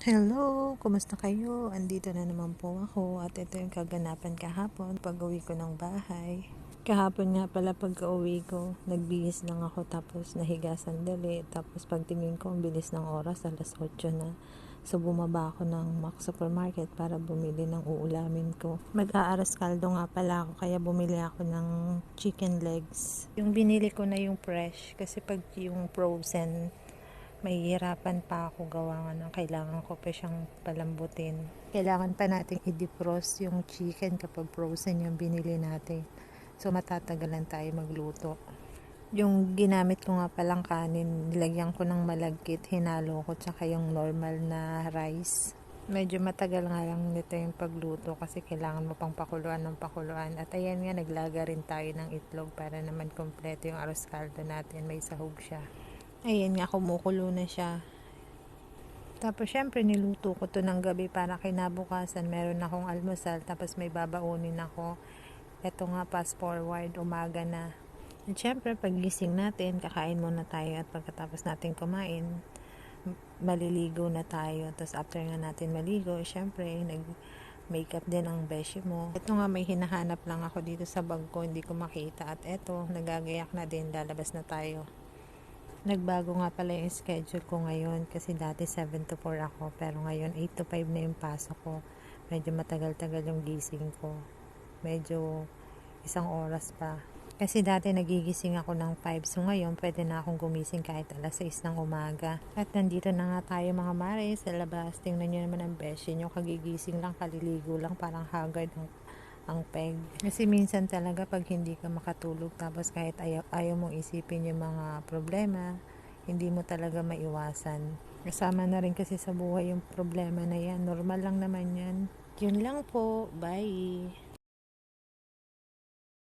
Hello, kumusta kayo? Andito na naman po ako at ito yung kaganapan kahapon pag-uwi ko ng bahay. Kahapon nga pala pagka-uwi ko, nagbihis lang ako tapos nahiga sandali. Tapos pagtingin ko, ang bilis ng oras, 8:00 na. So bumaba ako ng Mac Supermarket para bumili ng uulamin ko. Mag-aaras kaldo nga pala ako kaya bumili ako ng chicken legs. Yung binili ko na yung fresh kasi pag yung frozen, mahihirapan pa ako gawa ng kailangan ko pa siyang palambutin. Kailangan pa nating i-defrost yung chicken kapag frozen yung binili natin. So matatagalan tayo magluto. Yung ginamit ko nga palang kanin, nilagyan ko ng malagkit, hinalo ko tsaka yung normal na rice. Medyo matagal nga lang nito yung pagluto kasi kailangan mo pang pakuluan ng pakuluan. At ayan nga, naglaga rin tayo ng itlog para naman kompleto yung arroz caldo natin. May sahog siya. Ayan nga, kumukulo na siya. Tapos syempre niluto ko to ng gabi para kinabukasan meron akong almusal tapos may babaunin ako. Ito nga, fast forward, umaga na. At syempre paggising natin, kakain muna tayo at pagkatapos natin kumain, maliligo na tayo. Tapos after nga natin maligo, syempre makeup din ang beshi mo. Ito nga, may hinahanap lang ako dito sa bag ko, hindi ko makita. At eto, nagagayak na din, lalabas na tayo. Nagbago nga pala yung schedule ko ngayon kasi dati 7 to 4 ako pero ngayon 8 to 5 na yung pasok ko. Medyo matagal-tagal yung gising ko. Medyo isang oras pa. Kasi dati nagigising ako ng 5 so ngayon pwede na akong gumising kahit alas 6 ng umaga. At nandito na nga tayo mga mare sa labas. Tingnan nyo naman ang beshi nyo. Kagigising lang, kaliligo lang, parang haggard ang peg. Kasi minsan talaga pag hindi ka makatulog tapos kahit ayaw mong isipin yung mga problema, hindi mo talaga maiwasan. Kasama na rin kasi sa buhay yung problema na yan. Normal lang naman yan. Yun lang po. Bye!